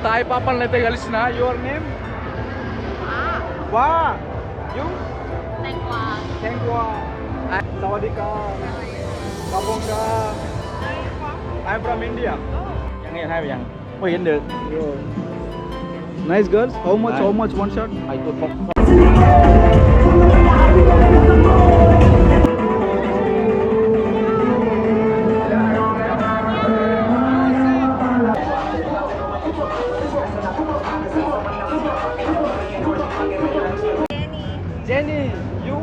తాయి పాపల్ని అయితే కలిసిన. Your name? What you? Sawadika. Kabongka. I'm from India. Yang ni hai yang. Oh, yang được. Nice girls. How much one shot? I took that. Jenny, you?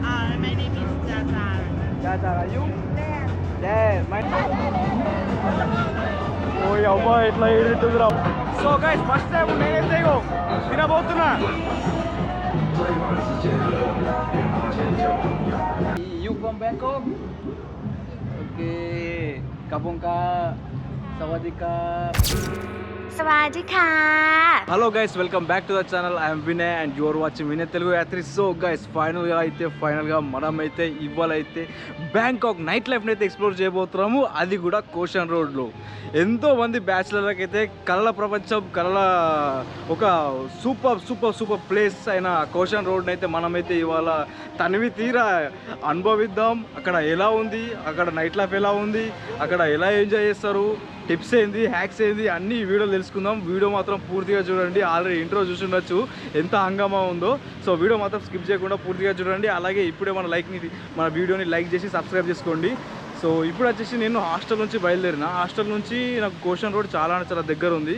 My name is Jazar. Jazar, you? Dan. Dan, my Oh, yabba, itla iritugra. So guys, first time నేనైతే ఇగో తినబోతున్నా. You from Bangkok? Okay. Kabongka. Sawadika. Sawadika. Hello guys, welcome back to the channel. I am Vinay and you are watching Vinay Telugu Yatri. So guys, final గా మనమైతే ఇవాళైతే Bangkok night life అయితే explore చేయబోతున్నాము. అది కూడా caution రోడ్లో. ఎంతో మంది బ్యాచిలర్లకు అయితే కళల ప్రపంచం, కళల ఒక సూపర్ ప్లేస్ అయిన కోషన్ రోడ్ని అయితే మనమైతే ఇవాళ తనివి తీరా అనుభవిద్దాం. అక్కడ ఎలా ఉంది, అక్కడ నైట్ లైఫ్ ఎలా ఉంది, అక్కడ ఎలా ఎంజాయ్ చేస్తారు, టిప్స్ ఏంది, హ్యాక్స్ ఏంది, అన్ని వీడియోలు తెలుసుకుందాం. వీడియో మాత్రం పూర్తిగా చూడండి. ఆల్రెడీ ఇంట్రో చూసి ఉండొచ్చు ఎంత హంగామా ఉందో. సో వీడియో మాత్రం స్కిప్ చేయకుండా పూర్తిగా చూడండి. అలాగే ఇప్పుడే మన వీడియోని లైక్ చేసి సబ్స్క్రైబ్ చేసుకోండి. సో ఇప్పుడు వచ్చేసి నేను హాస్టల్ నుంచి బయలుదేరిన. హాస్టల్ నుంచి నాకు కోషన్ రోడ్ చాలా దగ్గర ఉంది.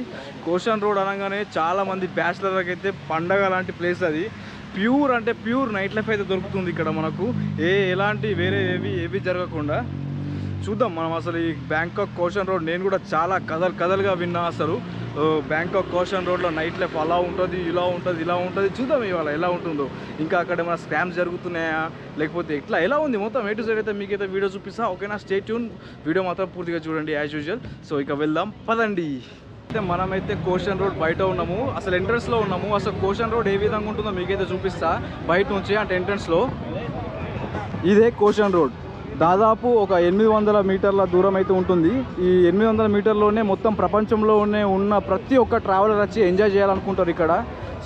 కోషన్ రోడ్ అనగానే చాలామంది బ్యాచిలర్లకు అయితే పండగ లాంటి ప్లేస్ అది. ప్యూర్ అంటే ప్యూర్ నైట్ లైఫ్ అయితే దొరుకుతుంది ఇక్కడ మనకు. ఎలాంటి వేరే ఏవి జరగకుండా. చూద్దాం మనం అసలు ఈ బ్యాంకాక్ కోషన్ రోడ్. నేను కూడా చాలా కథలుగా విన్నా. అసలు బ్యాంకాక్ కోషన్ రోడ్లో నైట్ లైఫ్ అలా ఉంటుంది, ఇలా ఉంటుంది. చూద్దాం ఇవాళ ఎలా ఉంటుందో. ఇంకా అక్కడ ఏమైనా స్కామ్స్ జరుగుతున్నాయా, లేకపోతే ఎలా ఉంది మొత్తం ఏ టు సైడ్ అయితే మీకైతే వీడియో చూపిస్తా. ఓకేనా, స్టే ట్యూన్. వీడియో మాత్రం పూర్తిగా చూడండి యాజ్ యూజువల్. సో ఇక వెళ్దాం పదండి. అయితే మనమైతే కోషన్ రోడ్ బయట ఉన్నాము, అసలు ఎంట్రన్స్లో ఉన్నాము. అసలు కోషన్ రోడ్ ఏ విధంగా ఉంటుందో మీకైతే చూపిస్తా బయట నుంచి. అంటే ఎంట్రన్స్లో ఇదే కోషన్ రోడ్. దాదాపు ఒక 800 మీటర్ల దూరం అయితే ఉంటుంది. ఈ 800 మీటర్లోనే మొత్తం ప్రపంచంలోనే ఉన్న ప్రతి ఒక్క ట్రావెలర్ వచ్చి ఎంజాయ్ చేయాలనుకుంటారు ఇక్కడ.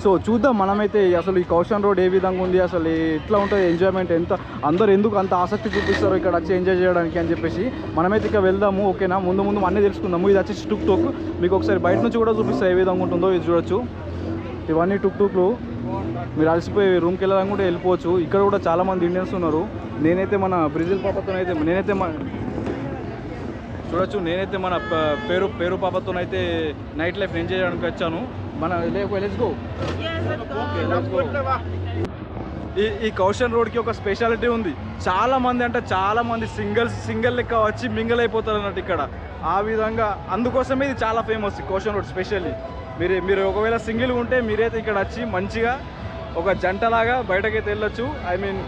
సో చూద్దాం మనమైతే అసలు ఈ కోషన్ రోడ్ ఏ విధంగా ఉంది, అసలు ఎట్లా ఉంటుంది ఎంజాయ్మెంట్, అందరూ ఎందుకు అంత ఆసక్తి చూపిస్తారు ఇక్కడ వచ్చి ఎంజాయ్ చేయడానికి అని చెప్పేసి. మనమైతే ఇక వెళ్దాము. ఓకేనా, ముందు అన్నీ తెలుసుకుందాము. ఇది వచ్చేసి టుక్ మీకు ఒకసారి బయట నుంచి కూడా చూపిస్తాను ఏ విధంగా ఉంటుందో. ఇది చూడొచ్చు, ఇవన్నీ టుక్లు. మీరు అలసిపోయి రూమ్కి వెళ్ళాలని కూడా వెళ్ళిపోవచ్చు. ఇక్కడ కూడా చాలామంది ఇండియన్స్ ఉన్నారు. నేనైతే మన బ్రెజిల్ పాపతో నేనైతే మన పేరు పాపతోనైతే నైట్ లైఫ్ ఎంజాయ్ చేయడానికి వచ్చాను. Let's go. ఈ కోషన్ రోడ్కి ఒక స్పెషాలిటీ ఉంది. చాలామంది సింగిల్ లెక్క వచ్చి మింగిల్ అయిపోతారు అన్నట్టు ఇక్కడ. ఆ విధంగా అందుకోసమే ఇది చాలా ఫేమస్ కోషన్ రోడ్ స్పెషల్లీ. మీరు ఒకవేళ సింగిల్ ఉంటే మీరైతే ఇక్కడ వచ్చి మంచిగా ఒక జంటలాగా బయటకైతే వెళ్ళొచ్చు. ఐ మీన్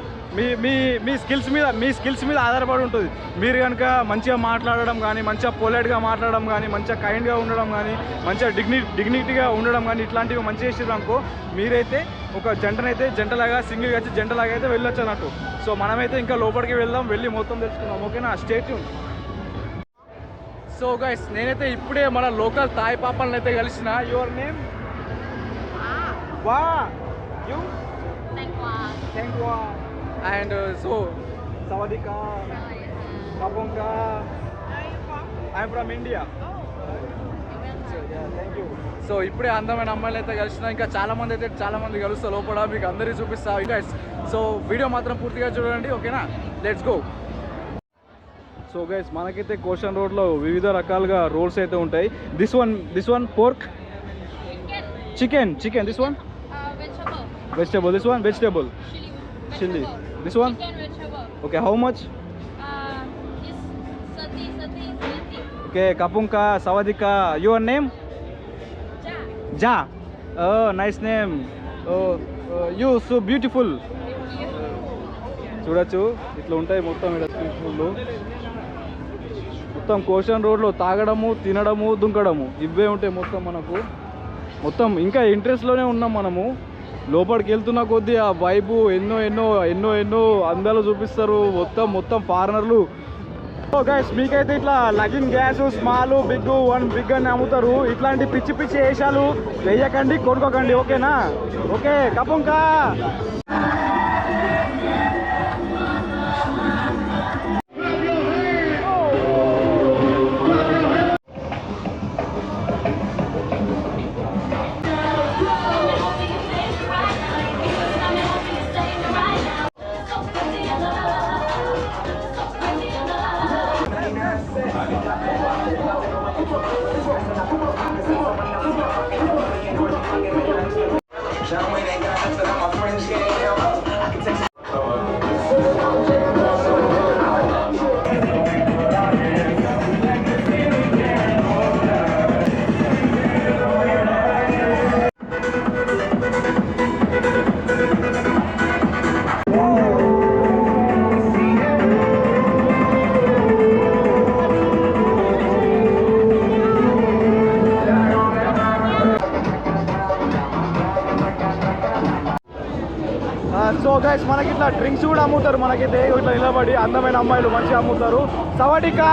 మీ స్కిల్స్ మీద ఆధారపడి ఉంటుంది. మీరు కనుక మంచిగా మాట్లాడడం కానీ, మంచిగా పొలైట్గా మాట్లాడడం కానీ, మంచిగా కైండ్గా ఉండడం కానీ, మంచిగా డిగ్నిటీగా ఉండడం కానీ, ఇట్లాంటివి మంచిగా చేసేది అనుకో, మీరైతే ఒక జంటలాగా సింగిల్గా వచ్చి జంటలాగా అయితే వెళ్ళొచ్చు అన్నట్టు. సో మనమైతే ఇంకా లోపలికి వెళ్ళి మొత్తం తెలుసుకుందాం. ఓకేనా, స్టే ట్యూన్. సో గైస్, నేనైతే ఇప్పుడే మన లోకల్ తాయి పాపల్ని అయితే కలిసిన. Your name? What you? And so Sawadika. Kabongka. I'm from India. Thank you. So ఇప్పుడే అందమైన అమ్మాయిలు అయితే కలిసిన. ఇంకా చాలా మంది కలుస్తా లోపల, మీకు అందరికీ చూపిస్తా గైస్. సో వీడియో మాత్రం పూర్తిగా చూడండి. ఓకేనా, లెట్స్ గో. సో గైస్, మనకైతే కోషన్ రోడ్లో వివిధ రకాలుగా రోల్స్ అయితే ఉంటాయి. This one pork, chicken. This one vegetable. This one vegetable chili. This one okay, how much? Okay, Kabongka, Sawadika. Your name? Ja. Oh, nice name. You so beautiful. చూడొచ్చు ఇట్లా ఉంటాయి మొత్తం ఇక్కడ స్ట్రీట్ ఫుడ్లు. మొత్తం కోషన్ రోడ్లో తాగడము, తినడము, దుంకడము ఇవే ఉంటాయి మొత్తం మనకు. మొత్తం ఇంకా ఇంట్రెస్ట్లోనే ఉన్నాం మనము. లోపలికి వెళ్తున్న కొద్దీ ఆ వైబు ఎన్నో అందాలు చూపిస్తారు. మొత్తం ఫారినర్లు గైస్ మీకైతే ఇట్లా లగిన్ గ్యాస్ స్మాల్ బిగ్ వన్ బిగ్ అని అమ్ముతారు. ఇట్లాంటి పిచ్చి పిచ్చి వేషాలు వేయకండి, కొనుక్కోకండి. ఓకేనా? ఓకే కపుంకా. సో గైస్ మనకి ఇట్లా డ్రింక్స్ కూడా అమ్ముతారు. మనకైతే ఇట్లా నిలబడి అందమైన అమ్మాయిలు మంచిగా అమ్ముతారు. సవాడికా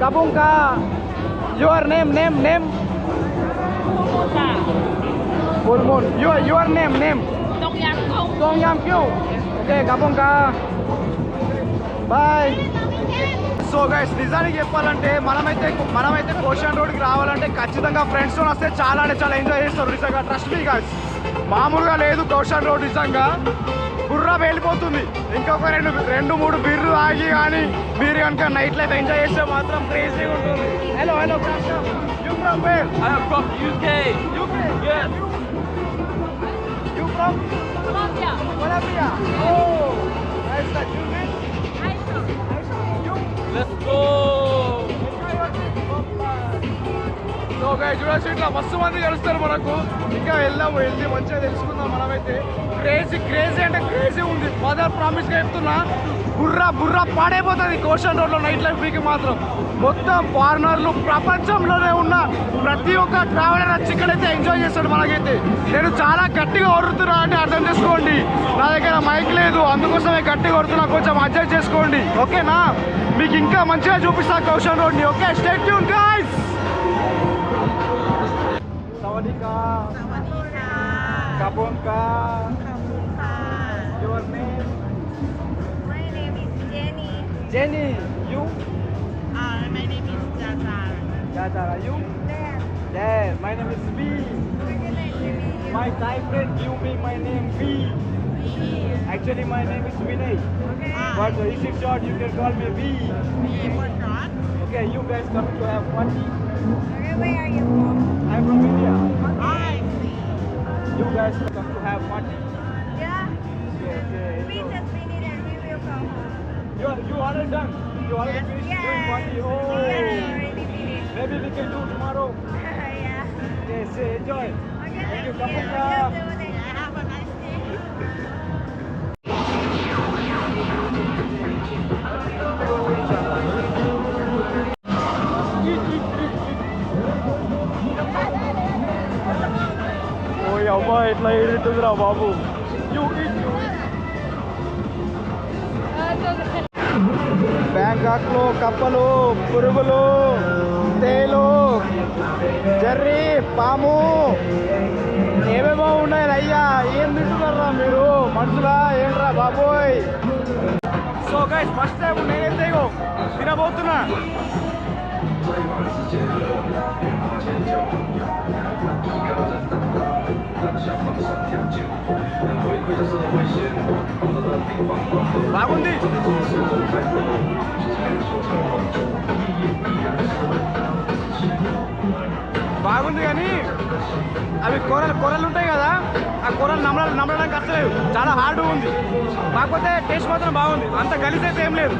కపుంకా. Your name name name full moon. Your name name Tom Yam Kung. Okay కపుంకా. బాయ్. సో గైస్ నిజానికి చెప్పాలంటే మనమైతే కోషన్ రోడ్కి రావాలంటే ఖచ్చితంగా ఫ్రెండ్స్తో వస్తే చాలా అంటే చాలా ఎంజాయ్ చేస్తారు. నిజంగా ట్రస్ట్ మీ గైస్, మామూలుగా లేదు కోషన్ రోడ్. నిజంగా బుర్రా వెళ్ళిపోతుంది. ఇంకొక రెండు మూడు బీర్లు ఆగి కానీ మీరు కనుక నైట్ లైఫ్ ఎంజాయ్ చేస్తే మాత్రం క్రేజీగా ఉంటుంది. Hello hello you from where? I am from UK. UK? yes. You from Colombia. Colombia. Oh, nice that you meet. You. Let's go. So guys చూడొచ్చు ఇట్లా మస్తు మంది కలుస్తారు మనకు. ఇంకా వెళ్ళి మంచిగా తెలుసుకుందాం. మనమైతే క్రేజీ అంటే క్రేజీ ఉంది. ఫాదర్ ప్రామిస్గా చెప్తున్నా, బుర్రా పాడైపోతుంది కోషన్ రోడ్లో నైట్ లైఫ్ మీకు మాత్రం. మొత్తం ఫారినర్లు ప్రపంచంలోనే ఉన్న ప్రతి ఒక్క ట్రావెలర్ వచ్చి ఇక్కడైతే ఎంజాయ్ చేస్తాడు. మనకైతే నేను చాలా గట్టిగా కొడుతున్నా అంటే అర్థం చేసుకోండి. నా దగ్గర మైక్ లేదు, అందుకోసమే గట్టిగా కొడుతున్నా. కొంచెం అడ్జస్ట్ చేసుకోండి. ఓకేనా? మీకు ఇంకా మంచిగా చూపిస్తా కోషన్ రోడ్ని. Okay, stay tuned guys. Sawadika. Sawadika. Kapunka. Kapunka. Your name? My name is Jenny. Jenny. You? My name is Jazar. Jazara. You? Dan. Yes. My name is V. My Thai friend give me my name V. Actually my name is Vinay. Okay. But if it's short you can call me V. For short. Okay, you guys come to have party. Okay, where are you from? I'm from India. I see. You guys come to have party. Yeah. Okay. We just finished and we will go home. You already done. You already Yes. finished Yeah. doing party. We Oh. already finished. Maybe we can do tomorrow. Yeah. Yes, enjoy. Okay, Thank you. thank you. Kapunka. Just do it. Have a nice day. ఓయ్ అమ్మా ఎట్లా ఏడుతుందిరా బాబు. బ్యాంకాక్లో కప్పలు, పురుగులు, తేలు, జర్రి, పాము ఏమేమో ఉన్నాయి అయ్యా. ఏం తింటున్నారా మీరు మనుషులా ఏంట్రా బాబోయ్. సో గైస్ ఫస్ట్ టైం నేనైతే తినబోతున్నా. బాగుంది. బాగుంది కానీ అవి కూరలు ఉంటాయి కదా, ఆ కూరలు నమ్మడానికి అసలేదు. చాలా హార్డ్గా ఉంది. కాకపోతే టేస్ట్ మాత్రం బాగుంది. అంత గలీజ్ అయితే ఏం లేదు.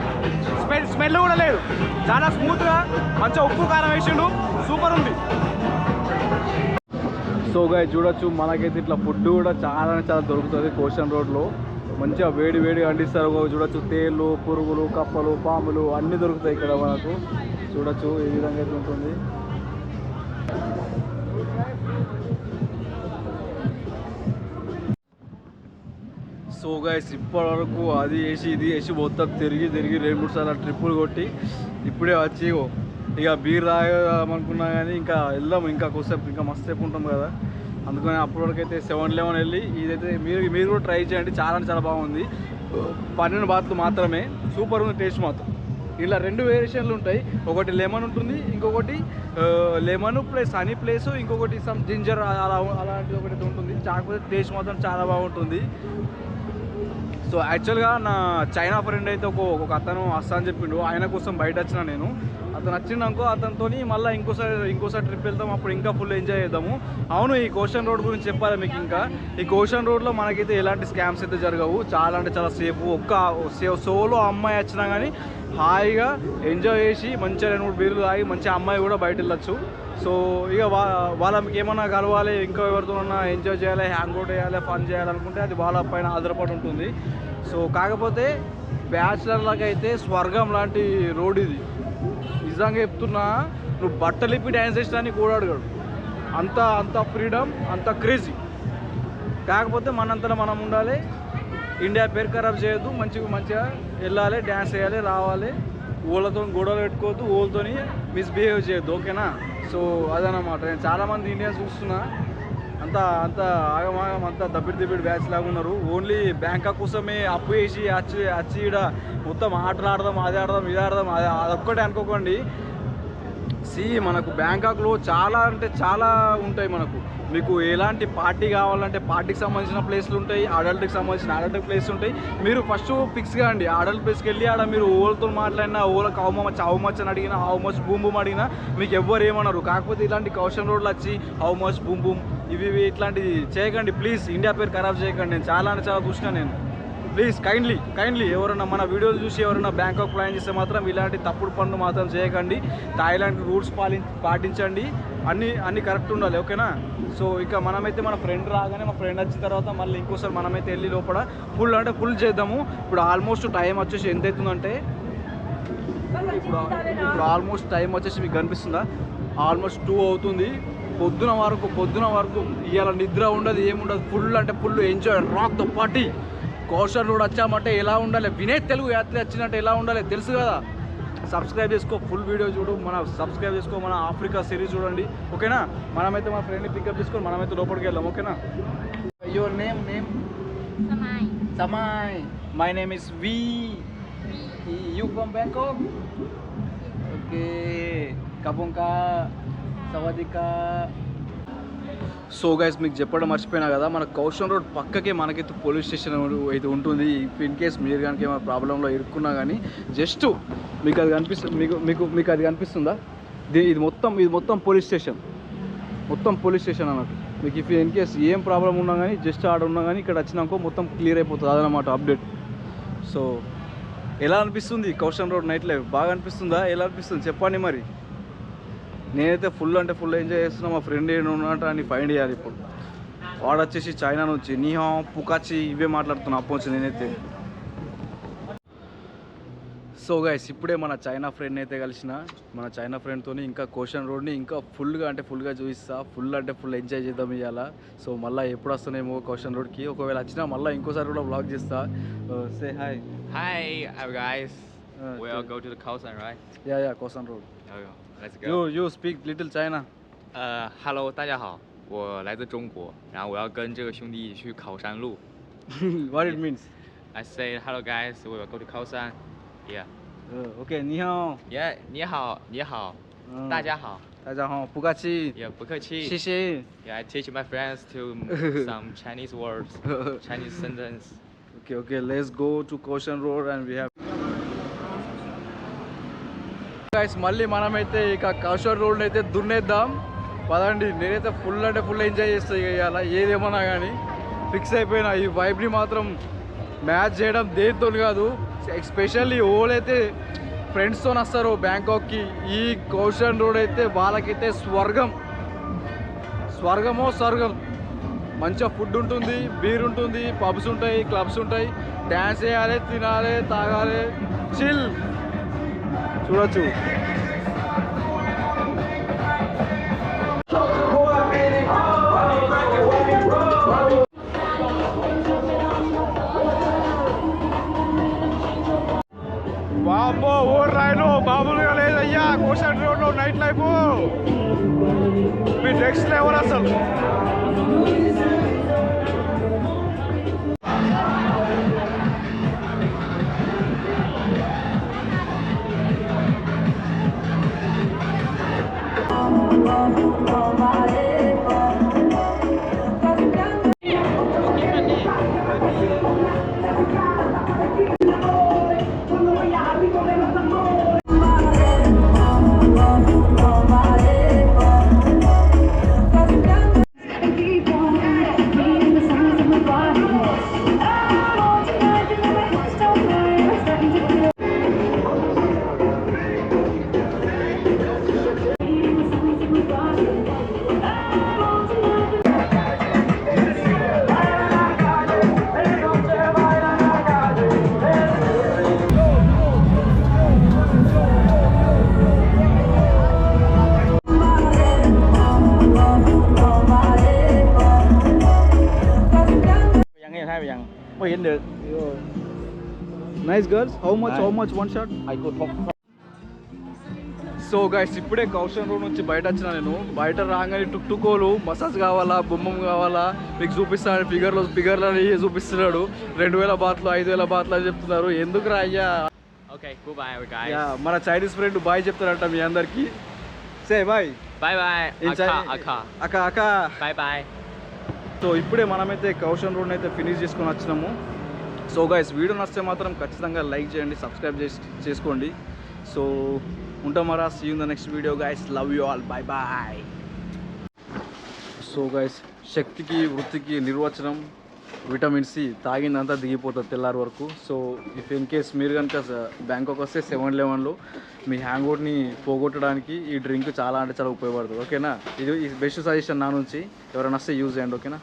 స్మెల్ కూడా లేదు. చాలా స్మూత్గా మంచిగా ఉప్పు కారం వేసిండు. సూపర్ ఉంది. సో గాయ్ చూడొచ్చు మనకైతే ఇట్లా ఫుడ్ కూడా చాలా దొరుకుతుంది కోషన్ రోడ్లో. మంచిగా వేడిగా అండిస్తారు. చూడొచ్చు తేళ్ళు, పురుగులు, కప్పలు, పాములు అన్నీ దొరుకుతాయి ఇక్కడ మనకు. చూడొచ్చు ఏ విధంగా అయితే ఉంటుంది. సో గైస్ ఇప్పటి వరకు అది వేసి ఇది వేసి మొత్తం తిరిగి 2-3 సార్లు ట్రిప్పులు కొట్టి ఇప్పుడే వచ్చి ఇక బీర్ తాగామనుకున్నా కానీ ఇంకా వెళ్దాం, ఇంకా కొద్దిసేపు ఇంకా మస్తు సేపు ఉంటాం కదా. అందుకని అప్పటి వరకు అయితే 7-11 వెళ్ళి ఇదైతే మీరు కూడా ట్రై చేయండి. చాలా అంటే చాలా బాగుంది. 12 బాత్లు మాత్రమే, సూపర్ ఉంది టేస్ట్ మాత్రం. ఇలా 2 వేరియేషన్లు ఉంటాయి, ఒకటి లెమన్ ఉంటుంది, ఇంకొకటి లెమన్ ప్లస్ హనీ ప్లేస్, ఇంకొకటి సమ్ జింజర్ అలాంటిది ఒకటి ఉంటుంది. కాకపోతే టేస్ట్ మాత్రం చాలా బాగుంటుంది. సో యాక్చువల్గా నా చైనా ఫ్రెండ్ అయితే ఒక అతను వస్తా అని చెప్పిండు, ఆయన కోసం బయట వచ్చిన నేను. అతను వచ్చిండనుకో అతనితో మళ్ళీ ఇంకోసారి ట్రిప్ వెళ్తాం, అప్పుడు ఇంకా ఫుల్ ఎంజాయ్ చేద్దాము. అవును, ఈ కోషన్ రోడ్ గురించి చెప్పాలి మీకు. ఇంకా ఈ కోషన్ రోడ్లో మనకైతే ఎలాంటి స్కామ్స్ అయితే జరగవు. చాలా అంటే చాలా సేఫ్. సోలో అమ్మాయి వచ్చినా కానీ హాయిగా ఎంజాయ్ చేసి మంచిగా 2-3 బీర్లు తాగి మంచిగా అమ్మాయి కూడా బయట వెళ్ళచ్చు. సో ఇక వాళ్ళకి ఏమన్నా కలవాలి, ఇంకా ఎవరితోనన్నా ఎంజాయ్ చేయాలి, హ్యాంగ్ అవుట్ చేయాలి, ఫన్ చేయాలనుకుంటే అది వాళ్ళ పైన ఆధారపడి ఉంటుంది. సో కాకపోతే బ్యాచిలర్లకు అయితే స్వర్గం లాంటి రోడ్ ఇది. నిజంగా చెప్తున్నా, నువ్వు బట్టలు ఇప్పి డ్యాన్స్ చేసడానికి కూడా అడగడు. అంత ఫ్రీడమ్, అంత క్రేజీ. కాకపోతే మనంతలో మనం ఉండాలి, ఇండియా పేరు ఖరాబ్ చేయొద్దు, మంచిగా వెళ్ళాలి, డ్యాన్స్ చేయాలి, రావాలి. ఊళ్ళతో గొడవలు పెట్టుకోవద్దు, ఊళ్ళతో మిస్బిహేవ్ చేయొద్దు, ఓకేనా. సో అదనమాట. నేను చాలామంది ఇండియన్స్ చూస్తున్నా, అంత ఆగమాగం, అంతా దబ్బిడి బ్యాచ్ లాగా ఉన్నారు. ఓన్లీ బ్యాంకాక్ కోసమే అప్పు వేసి వచ్చి ఈడ మొత్తం ఆటలు ఆడదాం, అది ఆడదాం, ఇది ఆడదాం, అదొక్కటే అనుకోకండి. మనకు బ్యాంకాక్లో చాలా అంటే చాలా ఉంటాయి. మీకు ఎలాంటి పార్టీ కావాలంటే పార్టీకి సంబంధించిన ప్లేస్లు ఉంటాయి, అడల్ట్కి సంబంధించిన అడల్ట్ ప్లేస్ ఉంటాయి. మీరు ఫస్ట్ ఫిక్స్ కాండి, అడల్ట్ ప్లేస్కి వెళ్ళి ఆడ మీరు ఓళ్ళతో మాట్లాడినా, ఓళ్ళకి హౌ మచ్ అని అడిగినా, హౌ మచ్ బూమ్ బూమ్ అడిగినా మీకు ఎవ్వరు ఏమన్నారు. కాకపోతే ఇలాంటి కౌషన్ రోడ్లు వచ్చి హౌ మచ్ బూమ్ బూమ్ ఇవి ఇట్లాంటివి చేయకండి ప్లీజ్. ఇండియా పేరు ఖరాబ్ చేయకండి. నేను చాలా అంటే చాలా చూసినా నేను. ప్లీజ్ కైండ్లీ ఎవరైనా మన వీడియోలు చూసి ఎవరైనా బ్యాంకాక్ ప్లాన్ చేస్తే మాత్రం ఇలాంటి తప్పుడు పనులు మాత్రం చేయకండి. థాయిలాండ్ రూల్స్ పాటించండి. అన్నీ కరెక్ట్ ఉండాలి, ఓకేనా. సో ఇక మనమైతే మన ఫ్రెండ్ రాగానే, మా ఫ్రెండ్ వచ్చిన తర్వాత మళ్ళీ ఇంకోసారి మనమైతే వెళ్ళి లోపల ఫుల్ చేద్దాము. ఇప్పుడు ఆల్మోస్ట్ టైం వచ్చేసి ఎంత అవుతుందంటే, ఇప్పుడు ఆల్మోస్ట్ టైం వచ్చేసి మీకు కనిపిస్తుందా, ఆల్మోస్ట్ 2 అవుతుంది. పొద్దున వరకు ఇవాళ నిద్ర ఉండదు, ఏముండదు. Full enjoy, rock the party. Khaosan road వచ్చామంటే ఎలా ఉండాలి, వినే తెలుగు యాత్ర వచ్చినట్టు ఎలా ఉండాలి తెలుసు కదా. సబ్స్క్రైబ్ చేసుకో, ఫుల్ వీడియో చూడు, సబ్స్క్రైబ్ చేసుకో, మన ఆఫ్రికా సిరీస్ చూడండి, ఓకేనా. మనమైతే మా ఫ్రెండ్ని పికప్ చేసుకొని మనమైతే లోపలికి వెళ్దాం, ఓకేనా. Your name? Samay. My name is V. You from Bangkok? Okay. Kabongka. Sawadika. So guys, మీకు చెప్పడం మర్చిపోయినా కదా, మన కౌషన్ రోడ్ పక్కకే మనకైతే పోలీస్ స్టేషన్ అయితే ఉంటుంది. ఇన్ కేస్ మీరు కనుక ఏమైనా ప్రాబ్లంలో ఇరుక్కున్నా కానీ జస్ట్ మీకు అది మీకు అది కనిపిస్తుందా, ఇది మొత్తం పోలీస్ స్టేషన్, అన్నట్టు. మీకు ఇన్ కేస్ ఏం ప్రాబ్లం ఉన్నా కానీ జస్ట్ ఆడ ఉన్నా కానీ ఇక్కడ వచ్చినాకో మొత్తం క్లియర్ అయిపోతుంది, అదనమాట అప్డేట్. సో ఎలా అనిపిస్తుంది కౌషన్ రోడ్ నైట్ లైఫ్? బాగా అనిపిస్తుందా? ఎలా అనిపిస్తుంది చెప్పండి మరి. నేనైతే ఫుల్ ఎంజాయ్ చేస్తున్నా. మా ఫ్రెండ్ ఏమన్నట్టు అని ఫైండ్ చేయాలి. ఇప్పుడు వాడు వచ్చేసి చైనా నుంచి నీహా పుకాచి ఇవే మాట్లాడుతున్నా అప్పొచ్చి నేనైతే. సో గైస్, ఇప్పుడే మన చైనా ఫ్రెండ్ అయితే కలిసిన. మన చైనా ఫ్రెండ్తో ఇంకా కోషన్ రోడ్ని ఇంకా ఫుల్గా చూపిస్తా. ఫుల్ ఎంజాయ్ చేద్దాం ఇవాళ. సో మళ్ళీ ఎప్పుడు వస్తానేమో కోషన్ రోడ్కి. ఒకవేళ వచ్చినా మళ్ళీ ఇంకోసారి కూడా వ్లాగ్ చేస్తా. Say hi. Hi, guys. We'll go to the Kaohsiung, right? Yeah, Kaohsiung Road. Okay, let's go. You speak little China. Hello， 大家好，我来自中国，然后我要跟这个兄弟一起去考山路。What it means? I say hello guys, we will go to Kaohsiung. Yeah. Okay, 你好。Yeah， 你好，你好，大家好。大家好，不客气。Yeah， 不客气。谢谢。Yeah, I teach my friends to some Chinese words, Chinese sentence. Okay, let's go to Kaohsiung Road and we have. Guys, మళ్ళీ మనమైతే ఇక కౌషన్ road అయితే దున్నేద్దాం పదండి. నేనైతే full enjoy చేస్తా ఇవాళ, ఏదేమన్నా కానీ fix అయిపోయినా. ఈ వైబ్ని మాత్రం మ్యాచ్ చేయడం దేనితో కాదు, ఎస్పెషల్లీ ఓళ్ళైతే ఫ్రెండ్స్తో వస్తారు బ్యాంకాక్కి. ఈ కౌషన్ రోడ్ అయితే వాళ్ళకైతే స్వర్గం. మంచిగా ఫుడ్ ఉంటుంది, బీర్ ఉంటుంది, పబ్స్ ఉంటాయి, క్లబ్స్ ఉంటాయి, డ్యాన్స్ చేయాలి, తినాలి, తాగాలి, చిల్ చూడొచ్చు. నెక్స్ట్ లెవెల్ అసలు. Nice girls. How much one shot? So guys ఇప్పుడే కౌషన్ రోడ్ నుంచి బయట వచ్చిన నేను. బయట రాగానే టుక్టుకోలు మసాజ్ కావాలా, బొమ్మం కావాలా మీకు చూపిస్తాడు. ఫిగర్లని చూపిస్తున్నాడు. 2000 బాత్లు 5000 బాత్లు అని చెప్తున్నారు. ఎందుకు రా అయ్యా? Okay, goodbye guys. మన చైనీస్ ఫ్రెండ్ బాయ్ చెప్తారంట మీ అందరికి. Say bye. Bye bye. Aka. అక్క. Bye bye. సో ఇప్పుడే మనమైతే కౌషన్ రోడ్ అయితే ఫినిష్ చేసుకొని వచ్చినాము. సో గైస్ వీడియో నచ్చితే మాత్రం ఖచ్చితంగా లైక్ చేయండి, సబ్స్క్రైబ్ చేసుకోండి. సో ఉంటామరా. See you in the next video guys. Love you all. Bye bye. So guys శక్తికి వృత్తికి నిర్వచనం విటమిన్ సి. తాగిందంతా దిగిపోతుంది తెల్లారి వరకు. సో ఇఫ్ ఇన్ కేస్ మీరు కనుక బ్యాంకాక్ వస్తే 7-Elevenలో మీ హ్యాంగ్అవుట్ని పోగొట్టడానికి ఈ డ్రింక్ చాలా అంటే చాలా ఉపయోగపడుతుంది. ఓకేనా? ఇది బెస్ట్ సజెషన్ నా నుంచి. ఎవరైనా వస్తే యూజ్ చేయండి. ఓకేనా?